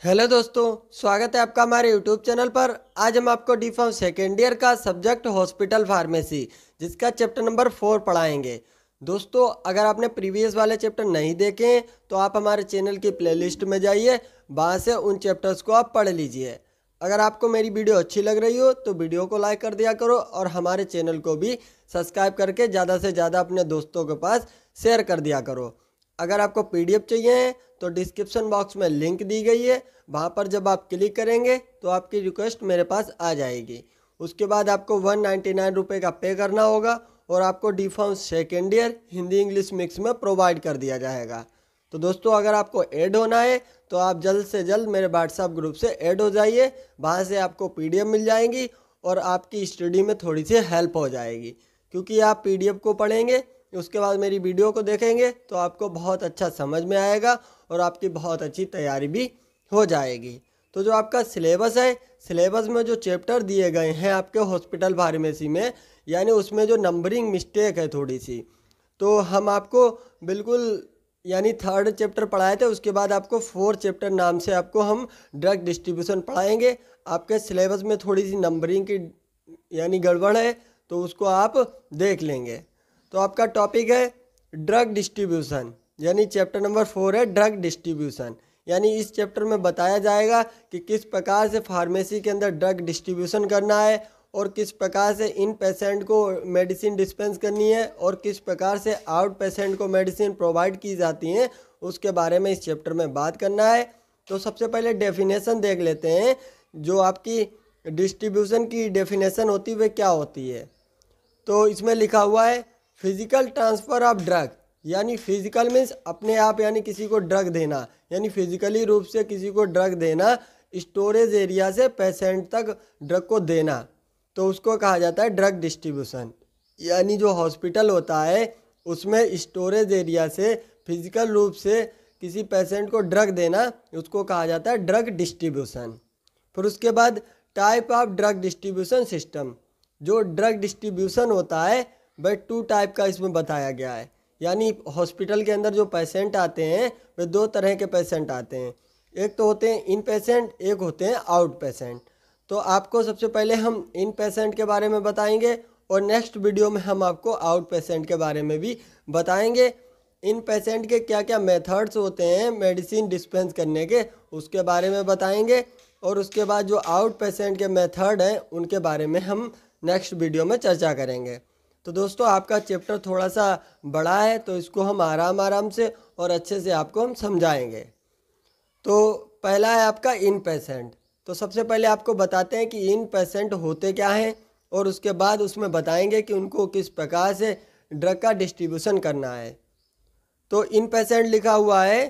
Hello दोस्तों, स्वागत है आपका हमारे यूट्यूब चैनल पर। आज हम आपको डी फार्म सेकेंड ईयर का सब्जेक्ट हॉस्पिटल फार्मेसी जिसका चैप्टर नंबर 4 पढ़ाएंगे। दोस्तों, अगर आपने प्रीवियस वाले चैप्टर नहीं देखे हैं तो आप हमारे चैनल की प्लेलिस्ट में जाइए, वहाँ से उन चैप्टर्स को आप पढ़ लीजिए। अगर आपको मेरी वीडियो अच्छी लग रही हो तो वीडियो को लाइक कर दिया करो और हमारे चैनल को भी सब्सक्राइब करके ज़्यादा से ज़्यादा अपने दोस्तों के पास शेयर कर दिया करो। अगर आपको पीडीएफ चाहिए तो डिस्क्रिप्शन बॉक्स में लिंक दी गई है, वहाँ पर जब आप क्लिक करेंगे तो आपकी रिक्वेस्ट मेरे पास आ जाएगी। उसके बाद आपको 199 रुपये का पे करना होगा और आपको D pharm second year Hindi English mix में प्रोवाइड कर दिया जाएगा। तो दोस्तों, अगर आपको ऐड होना है तो आप जल्द से जल्द मेरे व्हाट्सएप ग्रुप से ऐड हो जाइए, वहाँ से आपको पीडीएफ मिल जाएंगी और आपकी स्टडी में थोड़ी सी हेल्प हो जाएगी। क्योंकि आप पीडीएफ को पढ़ेंगे, उसके बाद मेरी वीडियो को देखेंगे तो आपको बहुत अच्छा समझ में आएगा और आपकी बहुत अच्छी तैयारी भी हो जाएगी। तो जो आपका सिलेबस है, सिलेबस में जो चैप्टर दिए गए हैं आपके हॉस्पिटल फार्मेसी में, यानी उसमें जो नंबरिंग मिस्टेक है थोड़ी सी, तो हम आपको बिल्कुल यानी 3rd चैप्टर पढ़ाए थे, उसके बाद आपको 4th चैप्टर नाम से आपको हम ड्रग डिस्ट्रीब्यूशन पढ़ाएंगे। आपके सिलेबस में थोड़ी सी नंबरिंग की यानी गड़बड़ है तो उसको आप देख लेंगे। तो आपका टॉपिक है ड्रग डिस्ट्रीब्यूशन, यानी चैप्टर नंबर 4 है ड्रग डिस्ट्रीब्यूशन। यानी इस चैप्टर में बताया जाएगा कि किस प्रकार से फार्मेसी के अंदर ड्रग डिस्ट्रीब्यूशन करना है और किस प्रकार से इन पेशेंट को मेडिसिन डिस्पेंस करनी है और किस प्रकार से आउट पेशेंट को मेडिसिन प्रोवाइड की जाती हैं, उसके बारे में इस चैप्टर में बात करना है। तो सबसे पहले डेफिनेशन देख लेते हैं। जो आपकी डिस्ट्रीब्यूशन की डेफिनेशन होती है वे क्या होती है। तो इसमें लिखा हुआ है फिजिकल ट्रांसफ़र ऑफ ड्रग, यानी फिजिकल मीन्स अपने आप, यानी किसी को ड्रग देना, यानी फिजिकली रूप से किसी को ड्रग देना, स्टोरेज एरिया से पेशेंट तक ड्रग को देना, तो उसको कहा जाता है ड्रग डिस्ट्रीब्यूशन। यानी जो हॉस्पिटल होता है उसमें स्टोरेज एरिया से फिजिकल रूप से किसी पेशेंट को ड्रग देना, उसको कहा जाता है ड्रग डिस्ट्रीब्यूशन। फिर उसके बाद type of drug distribution system. जो ड्रग डिस्ट्रीब्यूशन होता है वह 2 टाइप का इसमें बताया गया है। यानी हॉस्पिटल के अंदर जो पेशेंट आते हैं वे 2 तरह के पेशेंट आते हैं। एक तो होते हैं इन पेशेंट, एक होते हैं आउट पेशेंट। तो आपको सबसे पहले हम इन पेशेंट के बारे में बताएंगे और नेक्स्ट वीडियो में हम आपको आउट पेशेंट के बारे में भी बताएंगे। इन पेशेंट के क्या क्या मेथड्स होते हैं मेडिसिन डिस्पेंस करने के, उसके बारे में बताएंगे। और उसके बाद जो आउट पेशेंट के मेथड हैं उनके बारे में हम नेक्स्ट वीडियो में चर्चा करेंगे। तो दोस्तों, आपका चैप्टर थोड़ा सा बड़ा है तो इसको हम आराम से और अच्छे से आपको हम समझाएंगे। तो पहला है आपका इन पेशेंट। तो सबसे पहले आपको बताते हैं कि इन पेशेंट होते क्या हैं और उसके बाद उसमें बताएंगे कि उनको किस प्रकार से ड्रग का डिस्ट्रीब्यूशन करना है। तो इन पेशेंट लिखा हुआ है,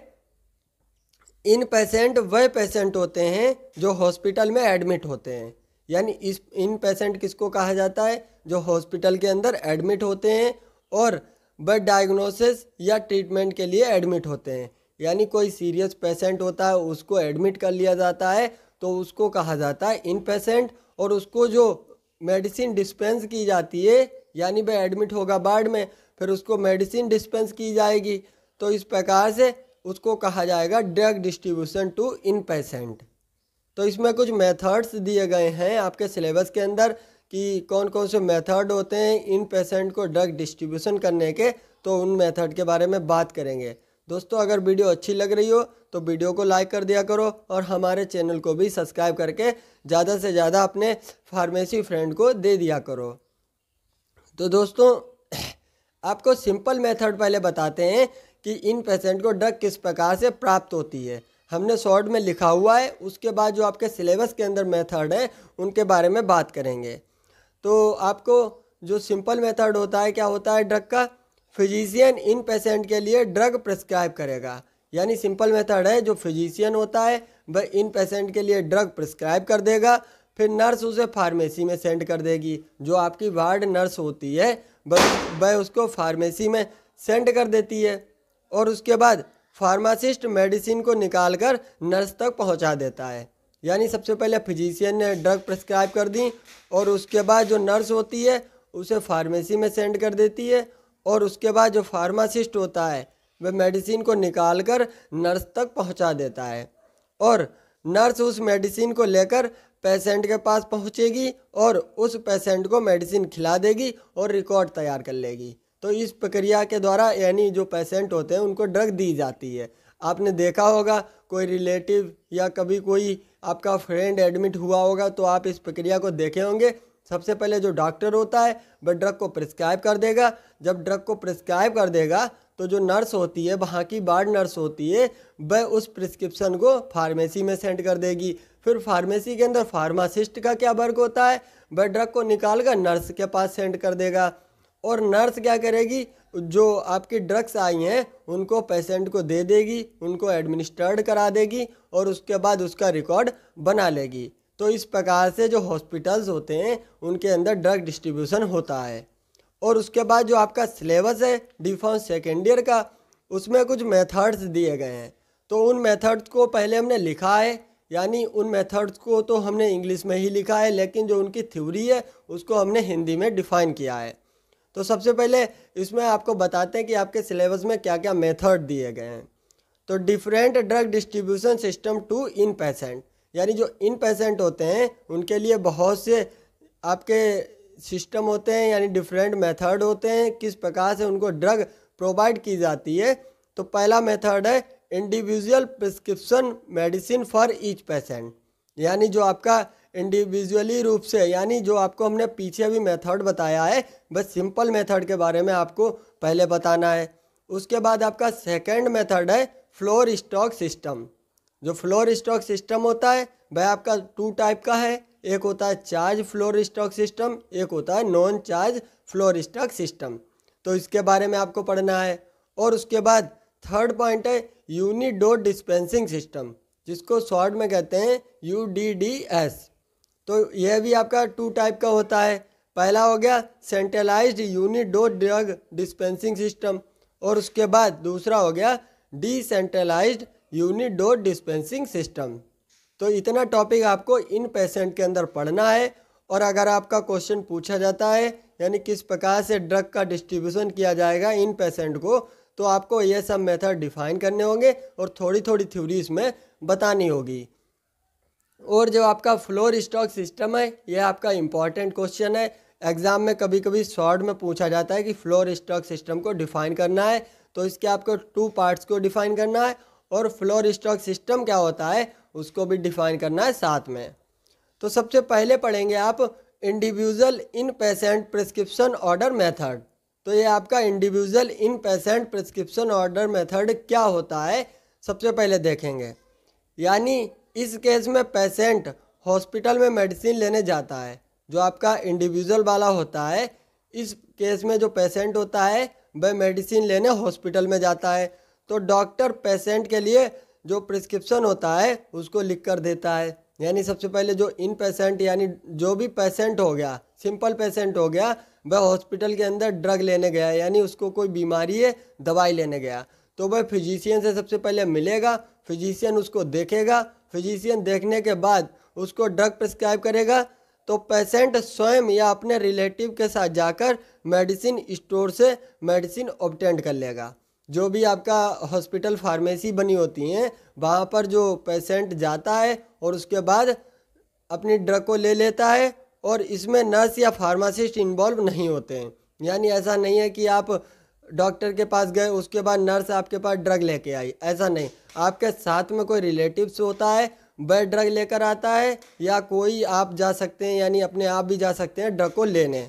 इन पेशेंट वह पेशेंट होते हैं जो हॉस्पिटल में एडमिट होते हैं। यानी इस इन पेशेंट किसको कहा जाता है, जो हॉस्पिटल के अंदर एडमिट होते हैं और वह डायग्नोसिस या ट्रीटमेंट के लिए एडमिट होते हैं। यानी कोई सीरियस पेशेंट होता है उसको एडमिट कर लिया जाता है तो उसको कहा जाता है इन पेशेंट, और उसको जो मेडिसिन डिस्पेंस की जाती है, यानी वह एडमिट होगा वार्ड में, फिर उसको मेडिसिन डिस्पेंस की जाएगी, तो इस प्रकार से उसको कहा जाएगा drug distribution to inpatient. तो इसमें कुछ मेथड्स दिए गए हैं आपके सिलेबस के अंदर कि कौन कौन से मेथड होते हैं इन पेशेंट को ड्रग डिस्ट्रीब्यूशन करने के, तो उन मेथड के बारे में बात करेंगे। दोस्तों, अगर वीडियो अच्छी लग रही हो तो वीडियो को लाइक कर दिया करो और हमारे चैनल को भी सब्सक्राइब करके ज़्यादा से ज़्यादा अपने फार्मेसी फ्रेंड को दे दिया करो। तो दोस्तों, आपको सिंपल मेथड पहले बताते हैं कि इन पेशेंट को ड्रग किस प्रकार से प्राप्त होती है। हमने शॉर्ट में लिखा हुआ है, उसके बाद जो आपके सिलेबस के अंदर मेथड है उनके बारे में बात करेंगे। तो आपको जो सिंपल मेथड होता है, क्या होता है ड्रग का, फिजिशियन इन पेशेंट के लिए ड्रग प्रिस्क्राइब करेगा। यानी सिंपल मेथड है, जो फिजिशियन होता है वह इन पेशेंट के लिए ड्रग प्रिस्क्राइब कर देगा, फिर नर्स उसे फार्मेसी में सेंड कर देगी। जो आपकी वार्ड नर्स होती है वह उसको फार्मेसी में सेंड कर देती है और उसके बाद फार्मासिस्ट मेडिसिन को निकाल कर नर्स तक पहुंचा देता है। यानी सबसे पहले फिजिशियन ने ड्रग प्रिस्क्राइब कर दी और उसके बाद जो नर्स होती है उसे फार्मेसी में सेंड कर देती है और उसके बाद जो फार्मासिस्ट होता है वह मेडिसिन को निकाल कर नर्स तक पहुंचा देता है। और नर्स उस मेडिसिन को लेकर पेशेंट के पास पहुंचेगी और उस पेशेंट को मेडिसिन खिला देगी और रिकॉर्ड तैयार कर लेगी। तो इस प्रक्रिया के द्वारा यानी जो पेशेंट होते हैं उनको ड्रग दी जाती है। आपने देखा होगा कोई रिलेटिव या कभी कोई आपका फ्रेंड एडमिट हुआ होगा तो आप इस प्रक्रिया को देखे होंगे। सबसे पहले जो डॉक्टर होता है वह ड्रग को प्रिस्क्राइब कर देगा। जब ड्रग को प्रिस्क्राइब कर देगा तो जो नर्स होती है, वहाँ की वार्ड नर्स होती है, वह उस प्रिस्क्रिप्शन को फार्मेसी में सेंड कर देगी। फिर फार्मेसी के अंदर फार्मासिस्ट का क्या वर्क होता है, वह ड्रग को निकाल कर नर्स के पास सेंड कर देगा। और नर्स क्या करेगी, जो आपकी ड्रग्स आई हैं उनको पेशेंट को दे देगी, उनको एडमिनिस्टर्ड करा देगी और उसके बाद उसका रिकॉर्ड बना लेगी। तो इस प्रकार से जो हॉस्पिटल्स होते हैं उनके अंदर ड्रग डिस्ट्रीब्यूशन होता है। और उसके बाद जो आपका सिलेबस है D.Pharm सेकेंड ईयर का, उसमें कुछ मेथड्स दिए गए हैं। तो उन मेथड्स को पहले हमने लिखा है, यानी उन मेथड्स को तो हमने इंग्लिश में ही लिखा है, लेकिन जो उनकी थ्योरी है उसको हमने हिंदी में डिफ़ाइन किया है। तो सबसे पहले इसमें आपको बताते हैं कि आपके सिलेबस में क्या क्या मेथड दिए गए हैं। तो different drug distribution system to inpatient, यानी जो इन पेशेंट होते हैं उनके लिए बहुत से आपके सिस्टम होते हैं, यानी डिफरेंट मेथड होते हैं किस प्रकार से उनको ड्रग प्रोवाइड की जाती है। तो पहला मेथड है individual prescription medicine for each patient, यानी जो आपका इंडिविजुअली रूप से, यानी जो आपको हमने पीछे भी मेथड बताया है बस सिंपल मेथड के बारे में आपको पहले बताना है। उसके बाद आपका सेकंड मेथड है फ्लोर स्टॉक सिस्टम। जो फ्लोर स्टॉक सिस्टम होता है वह आपका 2 टाइप का है, एक होता है चार्ज फ्लोर स्टॉक सिस्टम, एक होता है non charge floor stock system. तो इसके बारे में आपको पढ़ना है। और उसके बाद थर्ड पॉइंट है यूनिट डोज डिस्पेंसिंग सिस्टम, जिसको शॉर्ट में कहते हैं UDDS। तो यह भी आपका 2 टाइप का होता है। पहला हो गया centralised unit dose drug dispensing system और उसके बाद दूसरा हो गया decentralised unit dose dispensing system. तो इतना टॉपिक आपको इन पेशेंट के अंदर पढ़ना है। और अगर आपका क्वेश्चन पूछा जाता है यानी किस प्रकार से ड्रग का डिस्ट्रीब्यूशन किया जाएगा इन पेशेंट को, तो आपको ये सब मेथड डिफाइन करने होंगे और थोड़ी थोड़ी थ्योरी इसमें बतानी होगी। और जो आपका फ्लोर स्टॉक सिस्टम है यह आपका इम्पॉर्टेंट क्वेश्चन है। एग्जाम में कभी कभी शॉर्ट में पूछा जाता है कि फ्लोर स्टॉक सिस्टम को डिफाइन करना है, तो इसके आपको 2 पार्ट्स को डिफाइन करना है और फ्लोर स्टॉक सिस्टम क्या होता है उसको भी डिफाइन करना है साथ में। तो सबसे पहले पढ़ेंगे आप individual in patient prescription order method. तो ये आपका individual in patient prescription order method क्या होता है सबसे पहले देखेंगे। यानी इस केस में पेशेंट हॉस्पिटल में मेडिसिन लेने जाता है, जो आपका इंडिविजुअल वाला होता है। इस केस में जो पेशेंट होता है वह मेडिसिन लेने हॉस्पिटल में जाता है। तो डॉक्टर पेशेंट के लिए जो प्रिस्क्रिप्शन होता है उसको लिख कर देता है। यानी सबसे पहले जो इन पेशेंट, यानी जो भी पेशेंट हो गया, सिंपल पेशेंट हो गया, वह हॉस्पिटल के अंदर ड्रग लेने गया, यानी उसको कोई बीमारी है, दवाई लेने गया, तो वह फिजिशियन से सबसे पहले मिलेगा, फिजिशियन उसको देखेगा, फिजिशियन देखने के बाद उसको ड्रग प्रिस्क्राइब करेगा। तो पेशेंट स्वयं या अपने रिलेटिव के साथ जाकर मेडिसिन स्टोर से मेडिसिन ऑब्टेन कर लेगा। जो भी आपका हॉस्पिटल फार्मेसी बनी होती हैं वहाँ पर जो पेशेंट जाता है और उसके बाद अपनी ड्रग को ले लेता है, और इसमें नर्स या फार्मासिस्ट इन्वॉल्व नहीं होते हैं। यानी ऐसा नहीं है कि आप डॉक्टर के पास गए उसके बाद नर्स आपके पास ड्रग लेके आई, ऐसा नहीं। आपके साथ में कोई रिलेटिव्स होता है, वह ड्रग लेकर आता है, या कोई आप जा सकते हैं, यानी अपने आप भी जा सकते हैं ड्रग को लेने।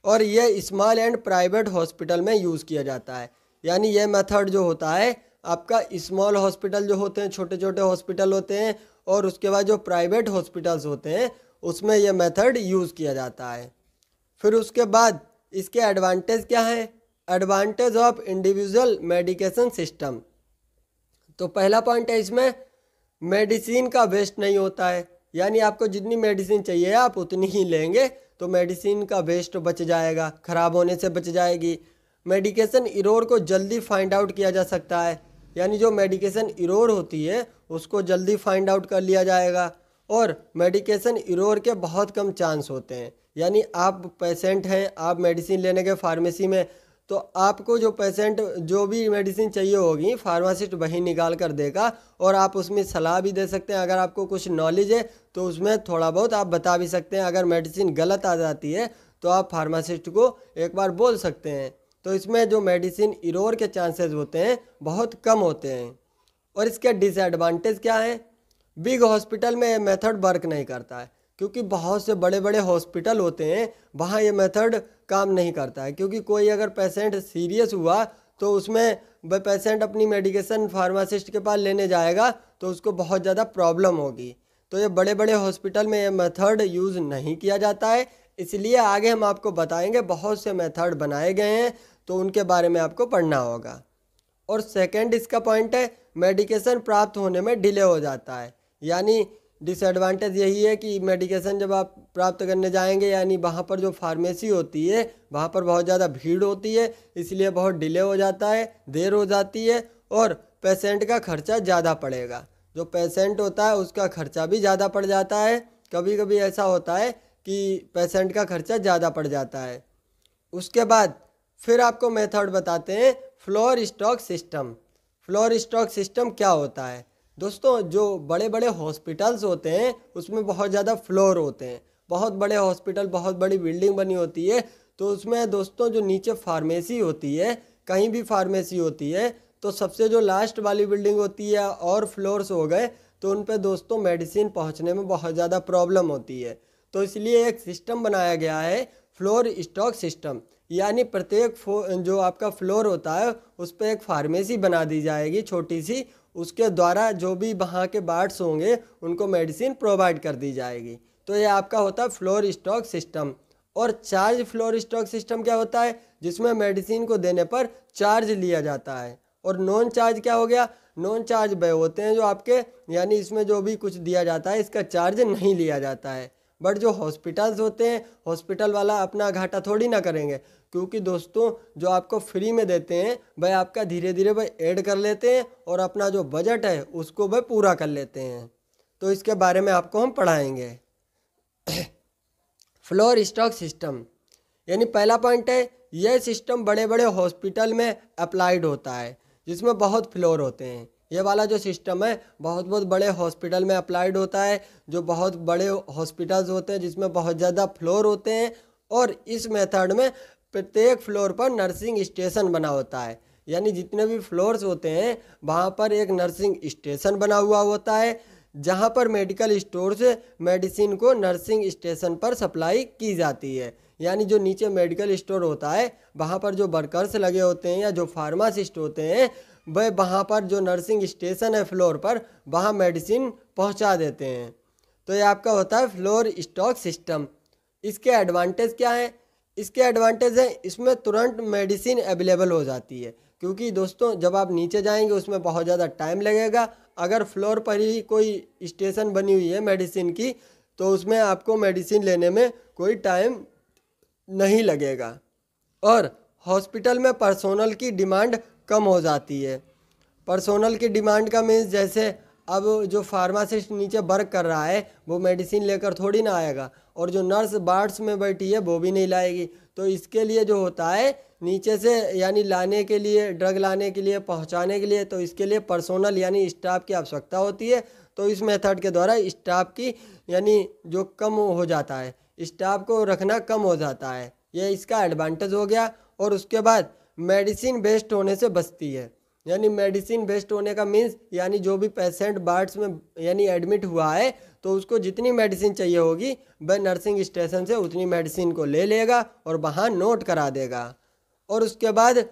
और ये स्मॉल एंड प्राइवेट हॉस्पिटल में यूज़ किया जाता है। यानी ये मेथड जो होता है आपका स्मॉल हॉस्पिटल जो होते हैं, छोटे छोटे हॉस्पिटल होते हैं, और उसके बाद जो प्राइवेट हॉस्पिटल्स होते हैं उसमें यह मेथड यूज़ किया जाता है। फिर उसके बाद इसके एडवांटेज क्या है, advantage of individual medication system. तो पहला पॉइंट है इसमें मेडिसिन का वेस्ट नहीं होता है। यानी आपको जितनी मेडिसिन चाहिए आप उतनी ही लेंगे, तो मेडिसिन का वेस्ट बच जाएगा, ख़राब होने से बच जाएगी। मेडिकेशन इरोर को जल्दी फाइंड आउट किया जा सकता है, यानी जो मेडिकेशन इरोर होती है उसको जल्दी फाइंड आउट कर लिया जाएगा। और मेडिकेशन इरोर के बहुत कम चांस होते हैं। यानी आप पेशेंट हैं, आप मेडिसिन लेने के फार्मेसी में, तो आपको जो पेशेंट जो भी मेडिसिन चाहिए होगी फार्मासिस्ट वही निकाल कर देगा, और आप उसमें सलाह भी दे सकते हैं। अगर आपको कुछ नॉलेज है तो उसमें थोड़ा बहुत आप बता भी सकते हैं। अगर मेडिसिन गलत आ जाती है तो आप फार्मासिस्ट को एक बार बोल सकते हैं। तो इसमें जो मेडिसिन इरोर के चांसेस होते हैं बहुत कम होते हैं। और इसके डिसएडवांटेज क्या है? बिग हॉस्पिटल में ये मेथड वर्क नहीं करता है, क्योंकि बहुत से बड़े बड़े हॉस्पिटल होते हैं, वहाँ ये मेथड काम नहीं करता है। क्योंकि कोई अगर पेशेंट सीरियस हुआ तो उसमें वह पेशेंट अपनी मेडिकेशन फार्मासिस्ट के पास लेने जाएगा तो उसको बहुत ज़्यादा प्रॉब्लम होगी। तो ये बड़े बड़े हॉस्पिटल में ये मेथड यूज़ नहीं किया जाता है। इसलिए आगे हम आपको बताएंगे, बहुत से मेथड बनाए गए हैं तो उनके बारे में आपको पढ़ना होगा। और सेकंड इसका पॉइंट है, मेडिकेशन प्राप्त होने में डिले हो जाता है। यानी डिसएडवांटेज यही है कि मेडिकेशन जब आप प्राप्त करने जाएंगे, यानी वहाँ पर जो फार्मेसी होती है वहाँ पर बहुत ज़्यादा भीड़ होती है, इसलिए बहुत डिले हो जाता है, देर हो जाती है, और पेशेंट का खर्चा ज़्यादा पड़ेगा। जो पेशेंट होता है उसका खर्चा भी ज़्यादा पड़ जाता है। कभी कभी ऐसा होता है कि पेशेंट का खर्चा ज़्यादा पड़ जाता है। उसके बाद फिर आपको मेथड बताते हैं floor stock system. Floor stock system क्या होता है? दोस्तों, जो बड़े बड़े हॉस्पिटल्स होते हैं उसमें बहुत ज़्यादा फ्लोर होते हैं। बहुत बड़े हॉस्पिटल, बहुत बड़ी बिल्डिंग बनी होती है, तो उसमें दोस्तों जो नीचे फार्मेसी होती है, कहीं भी फार्मेसी होती है, तो सबसे जो लास्ट वाली बिल्डिंग होती है और फ्लोर्स हो गए तो उन पे दोस्तों मेडिसिन पहुंचने में बहुत ज़्यादा प्रॉब्लम होती है। तो इसलिए एक सिस्टम बनाया गया है फ्लोर स्टॉक सिस्टम। यानी प्रत्येक जो आपका फ्लोर होता है उस पर एक फार्मेसी बना दी जाएगी छोटी सी, उसके द्वारा जो भी वहाँ के वार्ड्स होंगे उनको मेडिसिन प्रोवाइड कर दी जाएगी। तो ये आपका होता है फ्लोर स्टॉक सिस्टम। और चार्ज फ्लोर स्टॉक सिस्टम क्या होता है? जिसमें मेडिसिन को देने पर चार्ज लिया जाता है। और नॉन चार्ज क्या हो गया? नॉन चार्ज वह होते हैं जो आपके, यानी इसमें जो भी कुछ दिया जाता है इसका चार्ज नहीं लिया जाता है। बट जो हॉस्पिटल्स होते हैं, हॉस्पिटल वाला अपना घाटा थोड़ी ना करेंगे, क्योंकि दोस्तों जो आपको फ्री में देते हैं वह आपका धीरे धीरे वह ऐड कर लेते हैं और अपना जो बजट है उसको वह पूरा कर लेते हैं। तो इसके बारे में आपको हम पढ़ाएंगे। फ्लोर स्टॉक सिस्टम, यानी पहला पॉइंट है, यह सिस्टम बड़े बड़े हॉस्पिटल में अप्लाइड होता है जिसमें बहुत फ्लोर होते हैं। ये वाला जो सिस्टम है बहुत बहुत बड़े हॉस्पिटल में अप्लाइड होता है, जो बहुत बड़े हॉस्पिटल्स होते हैं जिसमें बहुत ज़्यादा फ्लोर होते हैं। और इस मेथड में प्रत्येक फ्लोर पर नर्सिंग स्टेशन बना होता है। यानी जितने भी फ्लोर्स होते हैं वहाँ पर एक नर्सिंग स्टेशन बना हुआ होता है, जहाँ पर मेडिकल स्टोर से मेडिसिन को नर्सिंग स्टेशन पर सप्लाई की जाती है। यानी जो नीचे मेडिकल स्टोर होता है वहाँ पर जो वर्कर्स लगे होते हैं या जो फार्मासिस्ट होते हैं वह वहाँ पर जो नर्सिंग स्टेशन है फ्लोर पर वहाँ मेडिसिन पहुँचा देते हैं। तो ये आपका होता है फ्लोर स्टॉक सिस्टम। इसके एडवांटेज क्या है? इसके एडवांटेज है इसमें तुरंत मेडिसिन अवेलेबल हो जाती है, क्योंकि दोस्तों जब आप नीचे जाएंगे उसमें बहुत ज़्यादा टाइम लगेगा। अगर फ्लोर पर ही कोई स्टेशन बनी हुई है मेडिसिन की तो उसमें आपको मेडिसिन लेने में कोई टाइम नहीं लगेगा। और हॉस्पिटल में पर्सोनल की डिमांड कम हो जाती है। पर्सोनल की डिमांड का मीन्स जैसे अब जो फार्मासिस्ट नीचे वर्क कर रहा है वो मेडिसिन लेकर थोड़ी ना आएगा, और जो नर्स वार्ड्स में बैठी है वो भी नहीं लाएगी। तो इसके लिए जो होता है नीचे से, यानी लाने के लिए, ड्रग लाने के लिए, पहुंचाने के लिए, तो इसके लिए पर्सोनल यानी स्टाफ की आवश्यकता होती है। तो इस मेथड के द्वारा स्टाफ की यानी जो कम हो जाता है, स्टाफ को रखना कम हो जाता है, ये इसका एडवांटेज हो गया। और उसके बाद मेडिसिन वेस्ट होने से बचती है। यानी मेडिसिन वेस्ट होने का मीन्स यानी जो भी पेशेंट वार्ड्स में यानी एडमिट हुआ है तो उसको जितनी मेडिसिन चाहिए होगी वह नर्सिंग स्टेशन से उतनी मेडिसिन को ले लेगा और वहाँ नोट करा देगा। और उसके बाद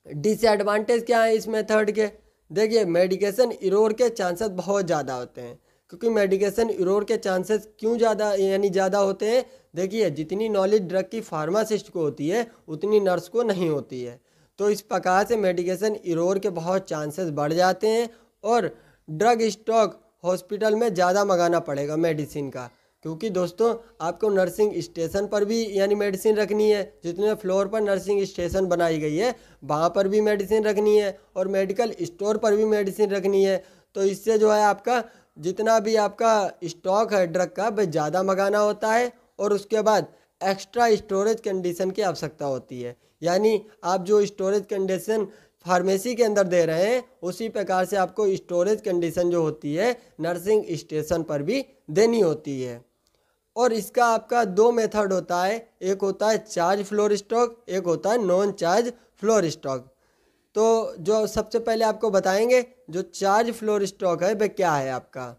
डिसएडवांटेज क्या है इस मेथड के? देखिए, मेडिकेशन इरोर के चांसेस बहुत ज़्यादा होते हैं। क्योंकि मेडिकेशन इरोर के चांसेस क्यों ज़्यादा यानी ज़्यादा होते हैं? देखिए, जितनी नॉलेज ड्रग की फार्मासिस्ट को होती है उतनी नर्स को नहीं होती है। तो इस प्रकार से मेडिकेशन इरोर के बहुत चांसेस बढ़ जाते हैं। और ड्रग स्टॉक हॉस्पिटल में ज़्यादा मंगाना पड़ेगा मेडिसिन का, क्योंकि दोस्तों आपको नर्सिंग स्टेशन पर भी यानी मेडिसिन रखनी है। जितने फ्लोर पर नर्सिंग स्टेशन बनाई गई है वहाँ पर भी मेडिसिन रखनी है, और मेडिकल स्टोर पर भी मेडिसिन रखनी है। तो इससे जो है आपका जितना भी आपका स्टॉक है ड्रग का वह ज़्यादा मंगाना होता है। और उसके बाद एक्स्ट्रा स्टोरेज कंडीशन की आवश्यकता होती है। यानी आप जो स्टोरेज कंडीशन फार्मेसी के अंदर दे रहे हैं उसी प्रकार से आपको स्टोरेज कंडीशन जो होती है नर्सिंग स्टेशन पर भी देनी होती है। और इसका आपका दो मेथड होता है, एक होता है चार्ज फ्लोर स्टॉक, एक होता है नॉन चार्ज फ्लोर स्टॉक। तो जो सबसे पहले आपको बताएंगे जो चार्ज फ्लोर स्टॉक है वह क्या है आपका।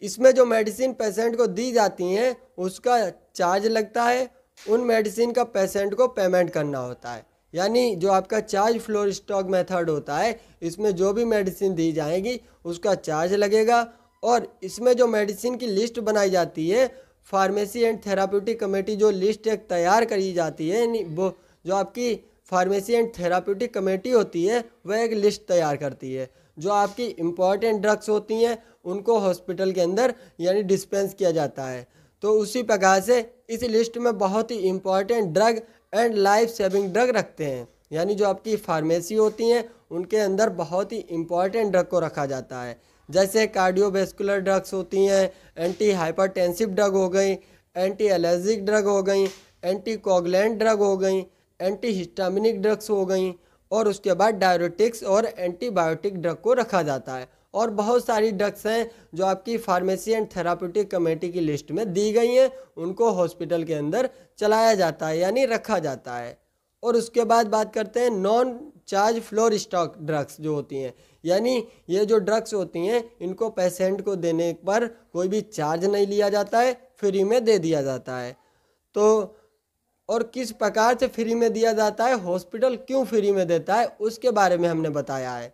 इसमें जो मेडिसिन पेशेंट को दी जाती हैं उसका चार्ज लगता है, उन मेडिसिन का पेशेंट को पेमेंट करना होता है। यानी जो आपका चार्ज फ्लोर स्टॉक मेथड होता है इसमें जो भी मेडिसिन दी जाएगी उसका चार्ज लगेगा। और इसमें जो मेडिसिन की लिस्ट बनाई जाती है, फार्मेसी एंड थेराप्यूटिक कमेटी जो लिस्ट एक तैयार करी जाती है, यानी वो जो आपकी फार्मेसी एंड थेराप्यूटिक कमेटी होती है वह एक लिस्ट तैयार करती है। जो आपकी इम्पॉर्टेंट ड्रग्स होती हैं उनको हॉस्पिटल के अंदर यानी डिस्पेंस किया जाता है। तो उसी प्रकार से इस लिस्ट में बहुत ही important drug and life saving drug रखते हैं। यानी जो आपकी फार्मेसी होती हैं उनके अंदर बहुत ही इम्पॉर्टेंट ड्रग को रखा जाता है, जैसे कार्डियोवेस्कुलर ड्रग्स होती हैं, एंटी हाइपरटेंसिव ड्रग हो गई, एंटी एलर्जिक ड्रग हो गई, एंटी कोगुलेंट ड्रग हो गई, एंटी हिस्टामिनिक ड्रग्स हो गई, और उसके बाद डायरेटिक्स और एंटीबायोटिक ड्रग को रखा जाता है। और बहुत सारी ड्रग्स हैं जो आपकी फार्मेसी एंड थेराप्यूटिक कमेटी की लिस्ट में दी गई हैं, उनको हॉस्पिटल के अंदर चलाया जाता है यानी रखा जाता है। और उसके बाद बात करते हैं non charge floor stock drugs जो होती हैं। यानी ये जो ड्रग्स होती हैं इनको पेशेंट को देने पर कोई भी चार्ज नहीं लिया जाता है, फ्री में दे दिया जाता है। तो और किस प्रकार से फ्री में दिया जाता है, हॉस्पिटल क्यों फ्री में देता है, उसके बारे में हमने बताया है।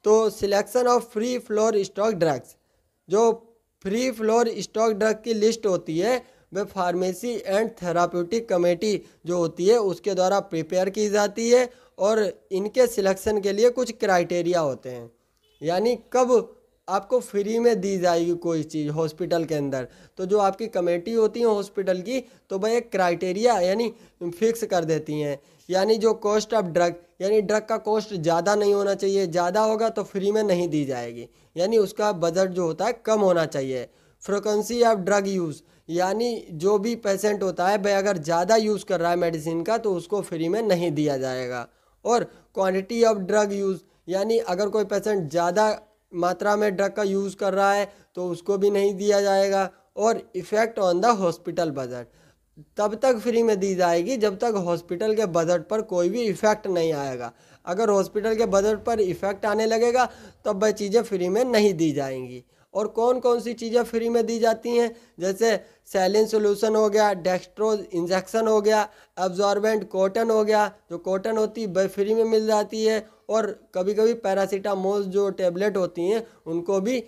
तो selection of free floor stock drugs, जो फ्री फ्लोर स्टॉक ड्रग की लिस्ट होती है वह फार्मेसी एंड थेराप्यूटिक कमेटी जो होती है उसके द्वारा प्रिपेयर की जाती है। और इनके सिलेक्शन के लिए कुछ क्राइटेरिया होते हैं, यानी कब आपको फ्री में दी जाएगी कोई चीज़ हॉस्पिटल के अंदर। तो जो आपकी कमेटी होती है हॉस्पिटल की तो वह एक क्राइटेरिया यानी फिक्स कर देती हैं। यानी जो कॉस्ट ऑफ ड्रग, यानी ड्रग का कॉस्ट ज़्यादा नहीं होना चाहिए, ज़्यादा होगा तो फ्री में नहीं दी जाएगी, यानी उसका बजट जो होता है कम होना चाहिए। फ्रिक्वेंसी ऑफ ड्रग यूज़, यानी जो भी पेशेंट होता है वह अगर ज़्यादा यूज़ कर रहा है मेडिसिन का तो उसको फ्री में नहीं दिया जाएगा। और क्वांटिटी ऑफ ड्रग यूज़, यानी अगर कोई पेशेंट ज़्यादा मात्रा में ड्रग का यूज़ कर रहा है तो उसको भी नहीं दिया जाएगा। और effect on the hospital budget, तब तक फ्री में दी जाएगी जब तक हॉस्पिटल के बजट पर कोई भी इफ़ेक्ट नहीं आएगा। अगर हॉस्पिटल के बजट पर इफ़ेक्ट आने लगेगा तब वह चीज़ें फ्री में नहीं दी जाएंगी। और कौन कौन सी चीज़ें फ्री में दी जाती हैं, जैसे सैलिन सोल्यूशन हो गया, डेक्स्ट्रोज इंजेक्शन हो गया, एब्जॉर्बेंट कॉटन हो गया, जो कॉटन होती है वह फ्री में मिल जाती है। और कभी कभी पैरासीटामोल जो टेबलेट होती हैं उनको भी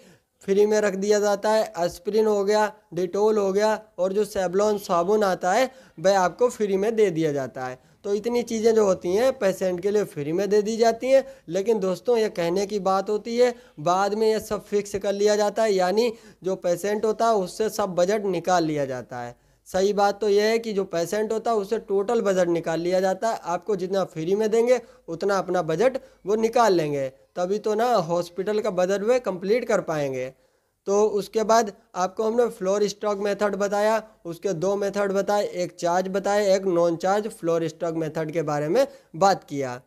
फ्री में रख दिया जाता है। एस्पिरिन हो गया, डिटोल हो गया, और जो सेवलॉन साबुन आता है वह आपको फ्री में दे दिया जाता है। तो इतनी चीज़ें जो होती हैं पेशेंट के लिए फ्री में दे दी जाती हैं। लेकिन दोस्तों ये कहने की बात होती है, बाद में ये सब फिक्स कर लिया जाता है, यानी जो पेशेंट होता है उससे सब बजट निकाल लिया जाता है। सही बात तो यह है कि जो पेशेंट होता है उससे टोटल बजट निकाल लिया जाता है। आपको जितना फ्री में देंगे उतना अपना बजट वो निकाल लेंगे, तभी तो ना हॉस्पिटल का बजट वे कंप्लीट कर पाएंगे। तो उसके बाद आपको हमने फ्लोर स्टॉक मेथड बताया, उसके दो मेथड बताए, एक चार्ज बताए, एक non charge floor stock method के बारे में बात किया।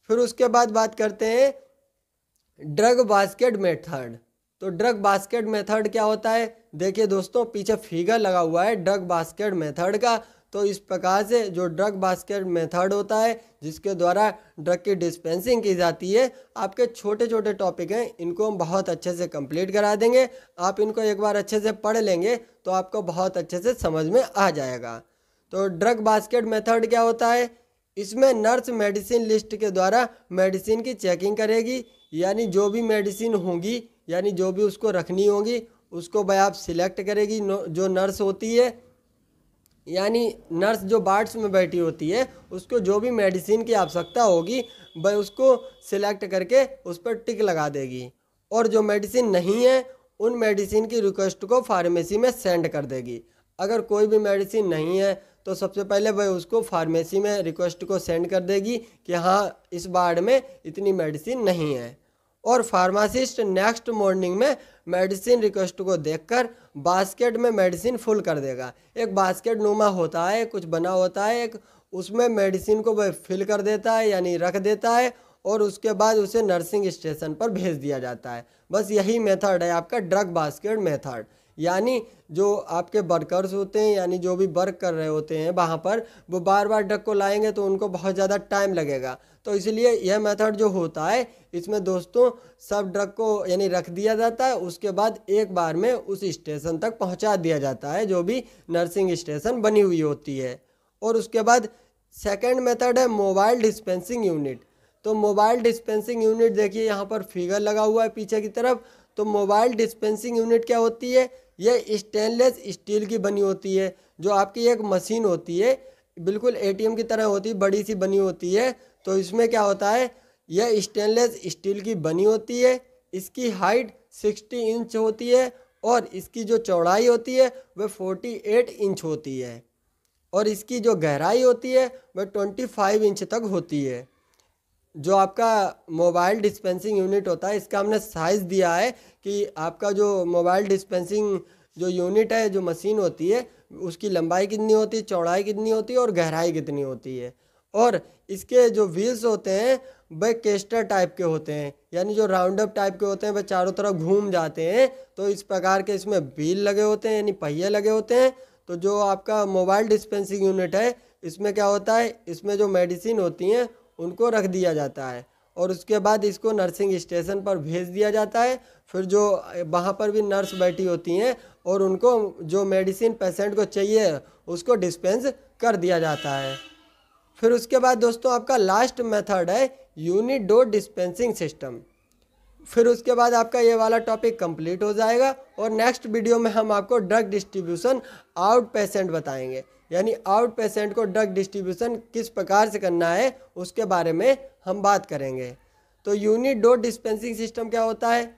फिर उसके बाद बात करते हैं ड्रग बास्केट मेथड। तो ड्रग बास्केट मेथड क्या होता है, देखिए दोस्तों पीछे फिगर लगा हुआ है ड्रग बास्केट मेथड का। तो इस प्रकार से जो ड्रग बास्केट मेथड होता है जिसके द्वारा ड्रग की डिस्पेंसिंग की जाती है, आपके छोटे छोटे टॉपिक हैं इनको हम बहुत अच्छे से कंप्लीट करा देंगे। आप इनको एक बार अच्छे से पढ़ लेंगे तो आपको बहुत अच्छे से समझ में आ जाएगा। तो ड्रग बास्केट मेथड क्या होता है, इसमें नर्स मेडिसिन लिस्ट के द्वारा मेडिसिन की चेकिंग करेगी, यानी जो भी मेडिसिन होंगी यानी जो भी उसको रखनी होगी उसको भाई आप सिलेक्ट करेगी। जो नर्स होती है यानी नर्स जो वार्ड्स में बैठी होती है उसको जो भी मेडिसिन की आवश्यकता होगी वह उसको सिलेक्ट करके उस पर टिक लगा देगी। और जो मेडिसिन नहीं है उन मेडिसिन की रिक्वेस्ट को फार्मेसी में सेंड कर देगी। अगर कोई भी मेडिसिन नहीं है तो सबसे पहले वह उसको फार्मेसी में रिक्वेस्ट को सेंड कर देगी कि हाँ इस वार्ड में इतनी मेडिसिन नहीं है। और फार्मासिस्ट नेक्स्ट मॉर्निंग में मेडिसिन रिक्वेस्ट को देखकर बास्केट में मेडिसिन फुल कर देगा। एक बास्केट नुमा होता है, कुछ बना होता है, एक उसमें मेडिसिन को वह फिल कर देता है यानी रख देता है और उसके बाद उसे नर्सिंग स्टेशन पर भेज दिया जाता है। बस यही मेथड है आपका ड्रग बास्केट मेथड। यानी जो आपके वर्कर्स होते हैं यानी जो भी वर्क कर रहे होते हैं वहाँ पर, वो बार बार ड्रग को लाएंगे तो उनको बहुत ज़्यादा टाइम लगेगा। तो इसलिए यह मेथड जो होता है इसमें दोस्तों सब ड्रग को यानी रख दिया जाता है, उसके बाद एक बार में उस स्टेशन तक पहुँचा दिया जाता है जो भी नर्सिंग स्टेशन बनी हुई होती है। और उसके बाद सेकेंड मेथड है मोबाइल डिस्पेंसिंग यूनिट। तो मोबाइल डिस्पेंसिंग यूनिट देखिए यहाँ पर फिगर लगा हुआ है पीछे की तरफ। तो मोबाइल डिस्पेंसिंग यूनिट क्या होती है? यह स्टेनलेस स्टील की बनी होती है। जो आपकी एक मशीन होती है बिल्कुल एटीएम की तरह होती है, बड़ी सी बनी होती है। तो इसमें क्या होता है, यह स्टेनलेस स्टील की बनी होती है। इसकी हाइट 60 इंच होती है और इसकी जो चौड़ाई होती है वह 48 इंच होती है और इसकी जो गहराई होती है वह 25 इंच तक होती है। जो आपका मोबाइल डिस्पेंसिंग यूनिट होता है इसका हमने साइज़ दिया है कि आपका जो मोबाइल डिस्पेंसिंग जो यूनिट है, जो मशीन होती है, उसकी लंबाई कितनी होती है, चौड़ाई कितनी होती है और गहराई कितनी होती है। और इसके जो व्हील्स होते हैं वह केस्टर टाइप के होते हैं, यानी जो राउंड अप टाइप के होते हैं, वह चारों तरफ घूम जाते हैं। तो इस प्रकार के इसमें व्हील लगे होते हैं यानी पहिए लगे होते हैं। तो जो आपका मोबाइल डिस्पेंसिंग यूनिट है इसमें क्या होता है, इसमें जो मेडिसिन होती हैं उनको रख दिया जाता है और उसके बाद इसको नर्सिंग स्टेशन पर भेज दिया जाता है। फिर जो वहाँ पर भी नर्स बैठी होती हैं और उनको जो मेडिसिन पेशेंट को चाहिए उसको डिस्पेंस कर दिया जाता है। फिर उसके बाद दोस्तों आपका लास्ट मेथड है यूनिट डोज डिस्पेंसिंग सिस्टम। फिर उसके बाद आपका ये वाला टॉपिक कंप्लीट हो जाएगा और नेक्स्ट वीडियो में हम आपको ड्रग डिस्ट्रीब्यूशन आउट पेशेंट बताएंगे, यानी आउट पेशेंट को ड्रग डिस्ट्रीब्यूशन किस प्रकार से करना है उसके बारे में हम बात करेंगे। तो यूनिट डोज डिस्पेंसिंग सिस्टम क्या होता है?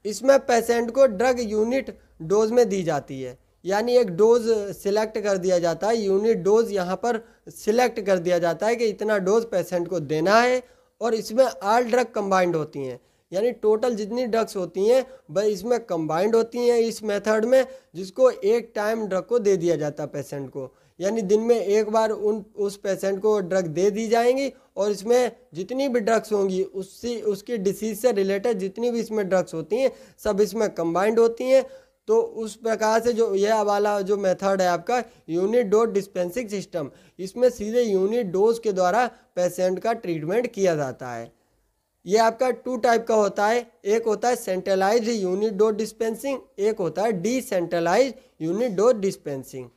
इसमें पेशेंट को ड्रग यूनिट डोज में दी जाती है, यानी एक डोज सिलेक्ट कर दिया जाता है। यूनिट डोज यहाँ पर सिलेक्ट कर दिया जाता है कि इतना डोज पेशेंट को देना है और इसमें ऑल ड्रग कंबाइंड होती हैं, यानी टोटल जितनी ड्रग्स होती हैं वह इसमें कंबाइंड होती हैं इस मेथड में, जिसको एक टाइम ड्रग को दे दिया जाता है पेशेंट को। यानी दिन में एक बार उस पेशेंट को ड्रग दे दी जाएंगी और इसमें जितनी भी ड्रग्स होंगी उसकी डिसीज से रिलेटेड जितनी भी इसमें ड्रग्स होती हैं सब इसमें कंबाइंड होती हैं। तो उस प्रकार से जो यह वाला जो मेथड है आपका यूनिट डोज डिस्पेंसिंग सिस्टम, इसमें सीधे यूनिट डोज के द्वारा पेशेंट का ट्रीटमेंट किया जाता है। ये आपका 2 टाइप का होता है, एक होता है सेंट्रलाइज्ड यूनिट डोज डिस्पेंसिंग, एक होता है डिसेंट्रलाइज्ड यूनिट डोज डिस्पेंसिंग।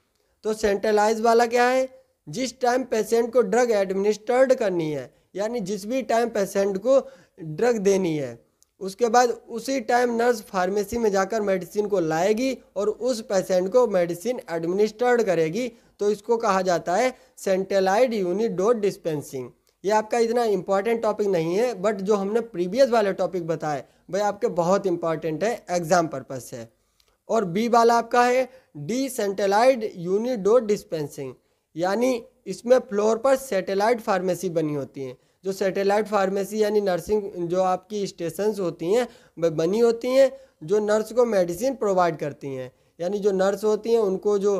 तो सेंट्रलाइज वाला क्या है? जिस टाइम पेशेंट को ड्रग एडमिनिस्टर्ड करनी है, यानी जिस भी टाइम पेशेंट को ड्रग देनी है उसके बाद उसी टाइम नर्स फार्मेसी में जाकर मेडिसिन को लाएगी और उस पेशेंट को मेडिसिन एडमिनिस्टर्ड करेगी। तो इसको कहा जाता है सेंट्रलाइज्ड यूनिट डोज डिस्पेंसिंग। ये आपका इतना इंपॉर्टेंट टॉपिक नहीं है, बट जो हमने प्रीवियस वाले टॉपिक बताए वह आपके बहुत इंपॉर्टेंट है एग्जाम पर्पज से। और बी वाला आपका है डिसेंट्रलाइज्ड यूनिट डोज डिस्पेंसिंग, यानी इसमें फ्लोर पर सैटेलाइट फार्मेसी बनी होती हैं। जो सैटेलाइट फार्मेसी यानी नर्सिंग जो आपकी स्टेशंस होती हैं वह बनी होती हैं जो नर्स को मेडिसिन प्रोवाइड करती हैं। यानी जो नर्स होती हैं उनको जो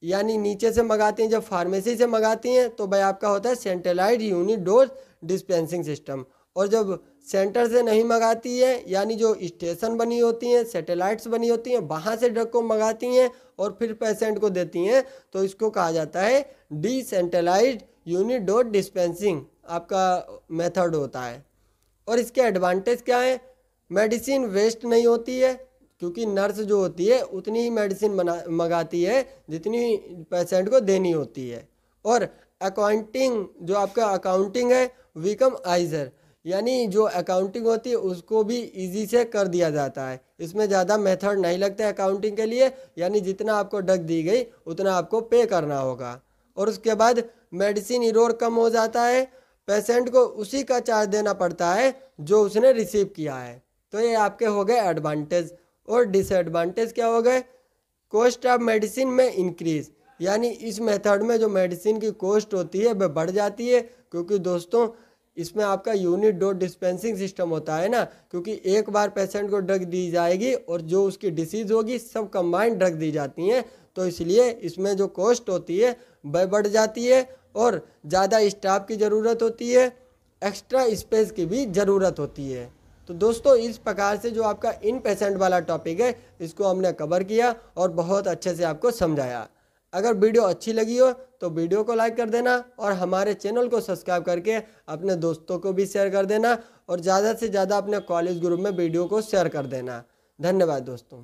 यानी नीचे से मंगाती हैं, जब फार्मेसी से मंगाती हैं तो भाई आपका होता है centralised unit dose dispensing system. और जब सेंटर से नहीं मंगाती है यानी जो स्टेशन बनी होती हैं, सैटेलाइट्स बनी होती हैं, वहाँ से ड्रग को मंगाती हैं और फिर पेशेंट को देती हैं, तो इसको कहा जाता है डिसेंट्रलाइज्ड यूनिट डोज डिस्पेंसिंग आपका मेथड होता है। और इसके एडवांटेज क्या है? मेडिसिन वेस्ट नहीं होती है क्योंकि नर्स जो होती है उतनी ही मेडिसिन मंगाती है जितनी पेशेंट को देनी होती है। और अकाउंटिंग जो आपका अकाउंटिंग है विकम आइजर, यानी जो अकाउंटिंग होती है उसको भी इजी से कर दिया जाता है। इसमें ज़्यादा मेथड नहीं लगता है अकाउंटिंग के लिए, यानी जितना आपको ड्रग दी गई उतना आपको पे करना होगा। और उसके बाद मेडिसिन इरोर कम हो जाता है, पेशेंट को उसी का चार्ज देना पड़ता है जो उसने रिसीव किया है। तो ये आपके हो गए एडवांटेज। और डिसएडवांटेज क्या हो गए? कॉस्ट ऑफ मेडिसिन में इंक्रीज, यानी इस मेथड में जो मेडिसिन की कॉस्ट होती है वह बढ़ जाती है, क्योंकि दोस्तों इसमें आपका यूनिट डोज डिस्पेंसिंग सिस्टम होता है ना, क्योंकि एक बार पेशेंट को ड्रग दी जाएगी और जो उसकी डिसीज़ होगी सब कंबाइंड ड्रग दी जाती हैं, तो इसलिए इसमें जो कॉस्ट होती है वह बढ़ जाती है। और ज़्यादा स्टाफ की ज़रूरत होती है, एक्स्ट्रा स्पेस की भी ज़रूरत होती है। तो दोस्तों इस प्रकार से जो आपका इन पेशेंट वाला टॉपिक है इसको हमने कवर किया और बहुत अच्छे से आपको समझाया। अगर वीडियो अच्छी लगी हो तो वीडियो को लाइक कर देना और हमारे चैनल को सब्सक्राइब करके अपने दोस्तों को भी शेयर कर देना और ज़्यादा से ज़्यादा अपने कॉलेज ग्रुप में वीडियो को शेयर कर देना। धन्यवाद दोस्तों।